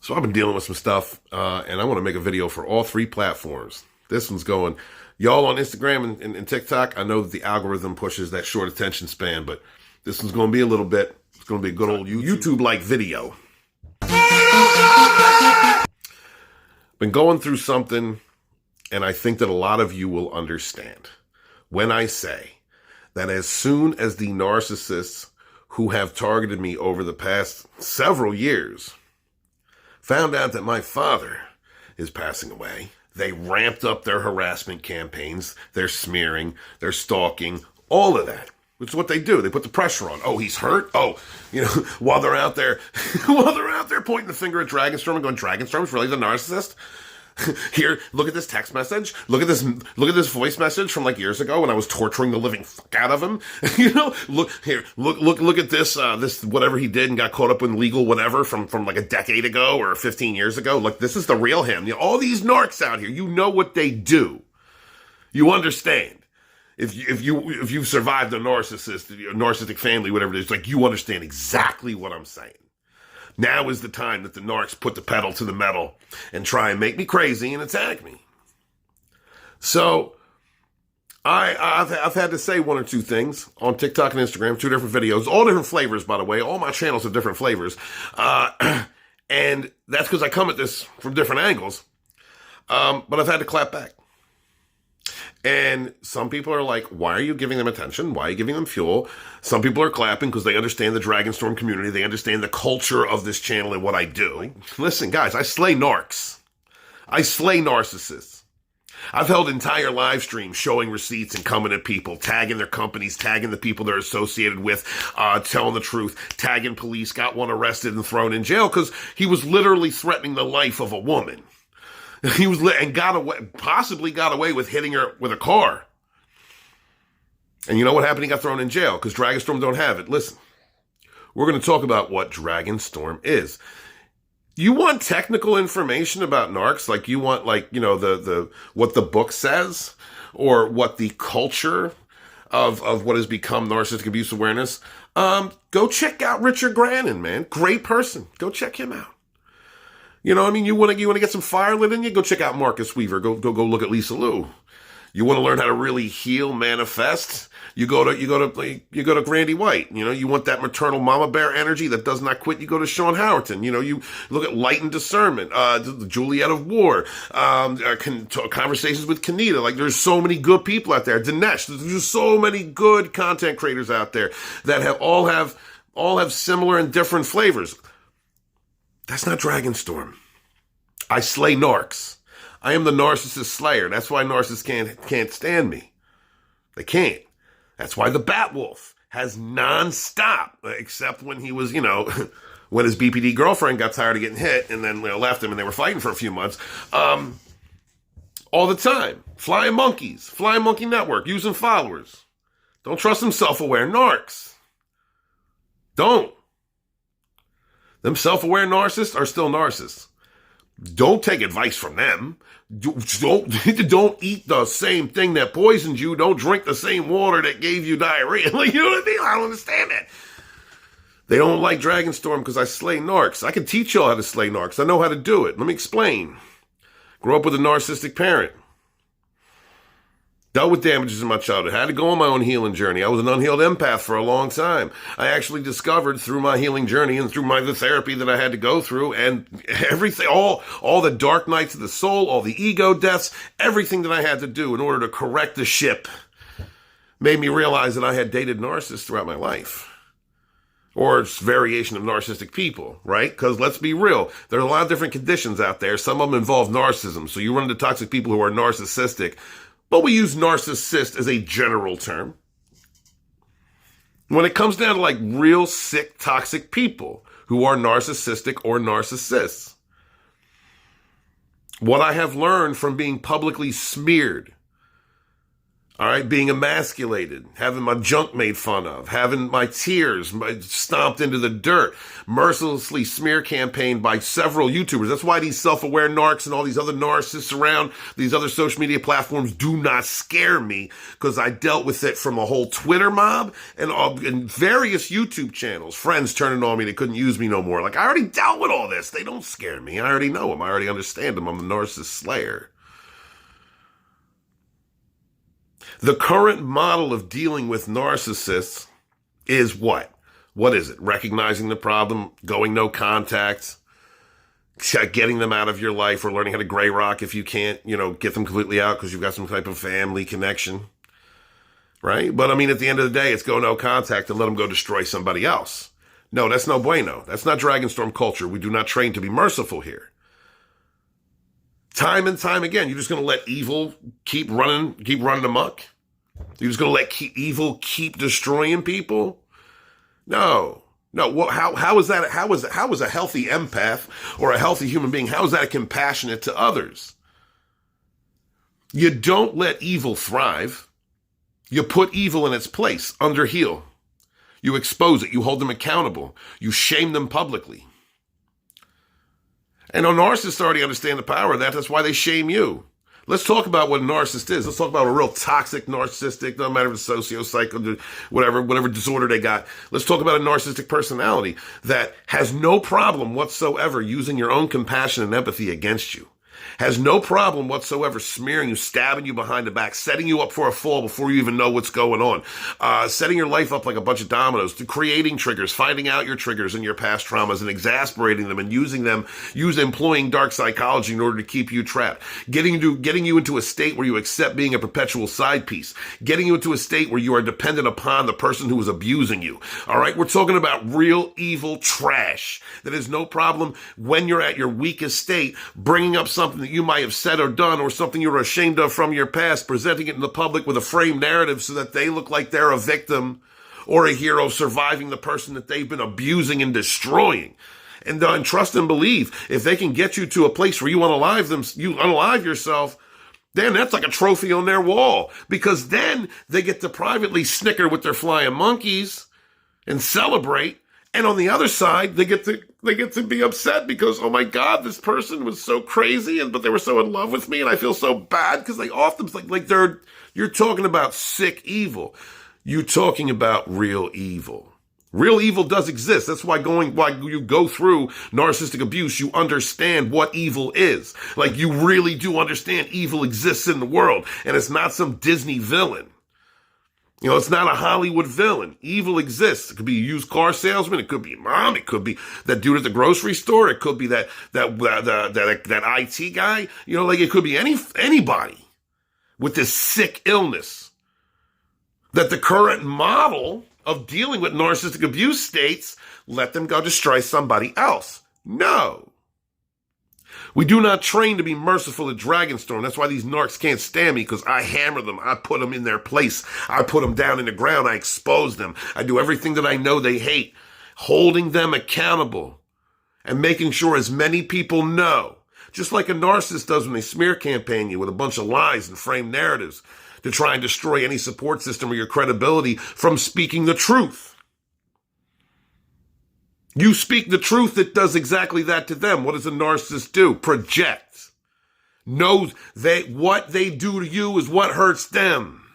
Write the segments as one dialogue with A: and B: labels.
A: So I've been dealing with some stuff, and I want to make a video for all three platforms. This one's going, y'all on Instagram and TikTok, I know that the algorithm pushes that short attention span, but this one's going to be a little bit, it's going to be a good old YouTube-like video. Been going through something, and I think that a lot of you will understand when I say that as soon as the narcissists who have targeted me over the past several years found out that my father is passing away, they ramped up their harassment campaigns, their smearing, their stalking, all of that. Which is what they do. They put the pressure on. Oh, he's hurt. Oh, while they're out there, pointing the finger at Dragonstorm and going, Dragonstorm's really the narcissist? Here, look at this text message. Look at this voice message from like years ago when I was torturing the living fuck out of him. Look at this, this whatever he did and got caught up in legal whatever from like a decade ago or 15 years ago. Look, this is the real him. All these narcs out here, you know what they do. You understand. If you've survived a narcissistic family, whatever it is, like you understand exactly what I'm saying. Now is the time that the narcs put the pedal to the metal and try and make me crazy and attack me. So I've had to say one or two things on TikTok and Instagram, 2 different videos, all different flavors, by the way. All my channels have different flavors. And that's because I come at this from different angles. But I've had to clap back. And some people are like, why are you giving them attention? Why are you giving them fuel? Some people are clapping because they understand the Dragonstorm community. They understand the culture of this channel and what I do. Listen, guys, I slay narcs. I slay narcissists. I've held entire live streams showing receipts and coming at people, tagging their companies, tagging the people they're associated with, telling the truth, tagging police, got one arrested and thrown in jail because he was literally threatening the life of a woman. He was and possibly got away with hitting her with a car. And you know what happened? He got thrown in jail because Dragonstorm don't have it. Listen, we're going to talk about what Dragonstorm is. You want technical information about narcs, like you want the what the book says or what the culture of what has become narcissistic abuse awareness. Go check out Richard Grannon, man. Great person. Go check him out. You know what I mean? You want to get some fire lit in you? Go check out Marcus Weaver. Go look at Lisa Lou. You want to learn how to really heal, manifest? You go to Grandy White. You want that maternal mama bear energy that does not quit. You go to Sean Howerton. You look at Light and Discernment, Juliet of War, conversations with Kanita. Like there's so many good people out there. Dinesh, there's just so many good content creators out there that all have similar and different flavors. That's not Dragonstorm. I slay narcs. I am the narcissist slayer. That's why narcissists can't stand me. They can't. That's why the Batwolf has nonstop, except when he was, when his BPD girlfriend got tired of getting hit and then left him and they were fighting for a few months. All the time. Flying monkeys. Flying Monkey Network. Using followers. Don't trust them self-aware narcs. Don't. Them self-aware narcissists are still narcissists. Don't take advice from them. Don't eat the same thing that poisoned you. Don't drink the same water that gave you diarrhea. Like, you know what I mean? I don't understand that. They don't like Dragonstorm because I slay narcs. I can teach y'all how to slay narcs. I know how to do it. Let me explain. Grew up with a narcissistic parent. Dealt with damages in my childhood. Had to go on my own healing journey. I was an unhealed empath for a long time. I actually discovered through my healing journey and through the therapy that I had to go through and everything, all the dark nights of the soul, all the ego deaths, everything that I had to do in order to correct the ship made me realize that I had dated narcissists throughout my life. Or it's variation of narcissistic people, right? Because let's be real, there's a lot of different conditions out there. Some of them involve narcissism. So you run into toxic people who are narcissistic. But we use narcissist as a general term. When it comes down to like real sick, toxic people who are narcissistic or narcissists, what I have learned from being publicly smeared, All right, being emasculated, having my junk made fun of, having my tears stomped into the dirt, mercilessly smear campaigned by several YouTubers. That's why these self-aware narcs and all these other narcissists around these other social media platforms do not scare me, because I dealt with it from a whole Twitter mob and various YouTube channels. Friends turning on me, they couldn't use me no more. Like, I already dealt with all this. They don't scare me. I already know them. I already understand them. I'm the narcissist slayer. The current model of dealing with narcissists is what? What is it? Recognizing the problem, going no contact, getting them out of your life, or learning how to gray rock if you can't, get them completely out because you've got some type of family connection, right? But I mean, at the end of the day, it's go no contact and let them go destroy somebody else. No, that's no bueno. That's not Dragonstorm culture. We do not train to be merciful here. Time and time again, you're just going to let evil keep running amok? You're just going to let evil keep destroying people? No. How is that? How is a healthy empath or a healthy human being? How is that compassionate to others? You don't let evil thrive. You put evil in its place, under heel. You expose it. You hold them accountable. You shame them publicly. And narcissists already understand the power of that. That's why they shame you. Let's talk about what a narcissist is. Let's talk about a real toxic narcissistic, no matter if it's socio-psycho, whatever disorder they got. Let's talk about a narcissistic personality that has no problem whatsoever using your own compassion and empathy against you. Has no problem whatsoever smearing you, stabbing you behind the back, setting you up for a fall before you even know what's going on, setting your life up like a bunch of dominoes, to creating triggers, finding out your triggers and your past traumas and exasperating them and employing dark psychology in order to keep you trapped, getting you into a state where you accept being a perpetual side piece, getting you into a state where you are dependent upon the person who is abusing you. All right, we're talking about real evil trash that is no problem when you're at your weakest state, bringing up something that you might have said or done, or something you're ashamed of from your past, presenting it in the public with a framed narrative so that they look like they're a victim or a hero surviving the person that they've been abusing and destroying. And trust and believe, if they can get you to a place where you unalive yourself, then that's like a trophy on their wall, because then they get to privately snicker with their flying monkeys and celebrate. And on the other side, they get to be upset because, oh my God, this person was so crazy, but they were so in love with me, and I feel so bad because they off them you're talking about sick evil. You're talking about real evil. Real evil does exist. That's why you go through narcissistic abuse, you understand what evil is. Like, you really do understand evil exists in the world, and it's not some Disney villain. It's not a Hollywood villain. Evil exists. It could be a used car salesman. It could be mom. It could be that dude at the grocery store. It could be that IT guy. It could be anybody with this sick illness that the current model of dealing with narcissistic abuse states, let them go destroy somebody else. No. We do not train to be merciful at Dragonstorm. That's why these narcs can't stand me, because I hammer them. I put them in their place. I put them down in the ground. I expose them. I do everything that I know they hate, holding them accountable and making sure as many people know, just like a narcissist does when they smear campaign you with a bunch of lies and framed narratives to try and destroy any support system or your credibility from speaking the truth. You speak the truth, it does exactly that to them. What does a narcissist do? Project. Knows what they do to you is what hurts them.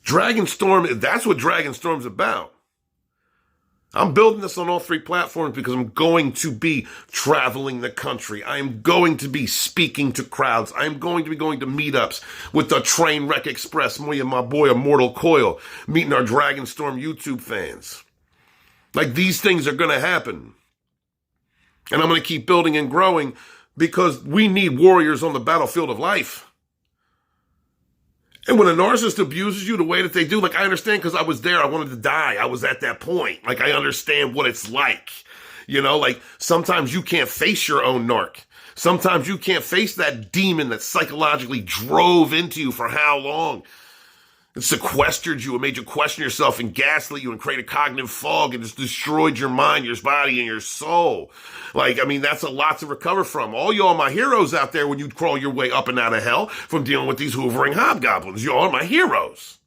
A: Dragonstorm, that's what Dragonstorm's about. I'm building this on all three platforms because I'm going to be traveling the country. I am going to be speaking to crowds. I'm going to be going to meetups with the Trainwreck Express, me and my boy Immortal Coil, meeting our Dragonstorm YouTube fans. Like, these things are going to happen. And I'm going to keep building and growing because we need warriors on the battlefield of life. And when a narcissist abuses you the way that they do, I understand, because I was there. I wanted to die. I was at that point. I understand what it's like. Sometimes you can't face your own narc. Sometimes you can't face that demon that psychologically drove into you for how long? It sequestered you and made you question yourself and gaslit you and create a cognitive fog and just destroyed your mind, your body, and your soul. Like, I mean, that's a lot to recover from. All y'all my heroes out there when you crawl your way up and out of hell from dealing with these hoovering hobgoblins. Y'all are my heroes.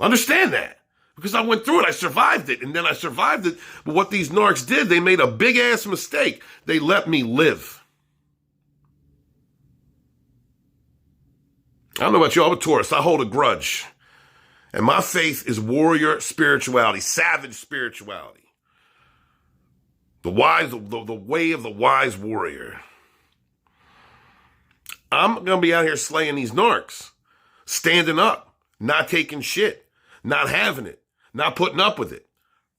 A: Understand that. Because I went through it. I survived it. And then I survived it. But what these narcs did, they made a big-ass mistake. They let me live. I don't know about you, I'm a Taurus. I hold a grudge. And my faith is warrior spirituality, savage spirituality. The way of the wise warrior. I'm going to be out here slaying these narcs. Standing up, not taking shit, not having it, not putting up with it.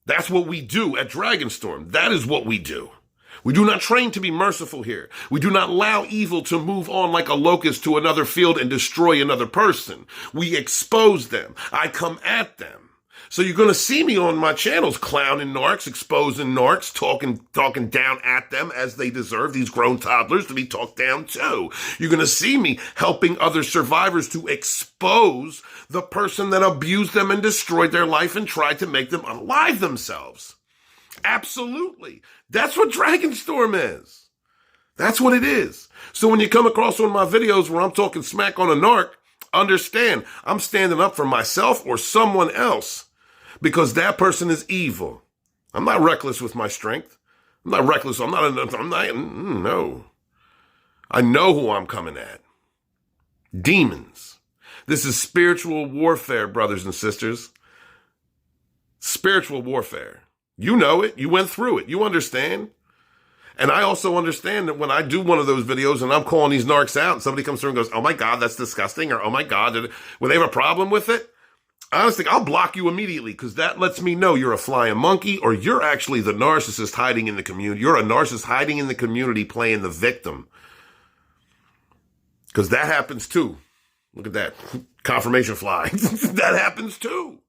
A: That's what we do at Dragonstorm. That is what we do. We do not train to be merciful here. We do not allow evil to move on like a locust to another field and destroy another person. We expose them. I come at them. So you're going to see me on my channels clowning narcs, exposing narcs, talking down at them as they deserve, these grown toddlers to be talked down to. You're going to see me helping other survivors to expose the person that abused them and destroyed their life and tried to make them unalive themselves. Absolutely. That's what Dragonstorm is. That's what it is. So when you come across one of my videos where I'm talking smack on a narc, understand I'm standing up for myself or someone else because that person is evil. I'm not reckless with my strength. I'm not reckless. No. I know who I'm coming at. Demons. This is spiritual warfare, brothers and sisters. Spiritual warfare. You know it. You went through it. You understand. And I also understand that when I do one of those videos and I'm calling these narcs out and somebody comes through and goes, oh my God, that's disgusting. Or, oh my God, when they have a problem with it, honestly, I'll block you immediately because that lets me know you're a flying monkey or you're actually the narcissist hiding in the community. You're a narcissist hiding in the community playing the victim. Because that happens too. Look at that. Confirmation fly. That happens too.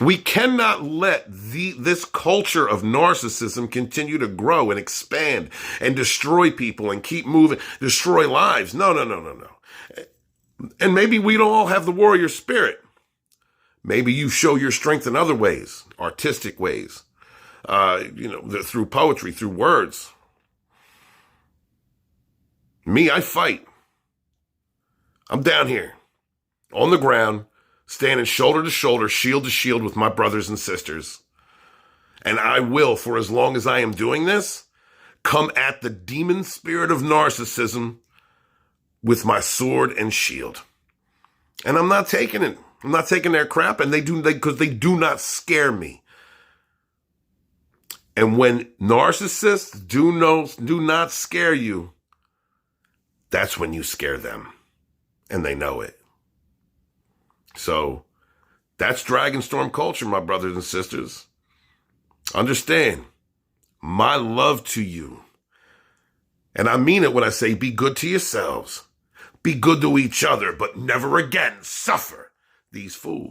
A: We cannot let this culture of narcissism continue to grow and expand and destroy people and keep moving, destroy lives. No. And maybe we don't all have the warrior spirit. Maybe you show your strength in other ways, artistic ways, through poetry, through words. Me, I fight. I'm down here on the ground, standing shoulder to shoulder, shield to shield with my brothers and sisters. And I will, for as long as I am doing this, come at the demon spirit of narcissism with my sword and shield. And I'm not taking it. I'm not taking their crap, and because they do not scare me. And when narcissists do not scare you, that's when you scare them. And they know it. So that's Dragonstorm culture, my brothers and sisters. Understand, my love to you. And I mean it when I say be good to yourselves. Be good to each other, but never again suffer these fools.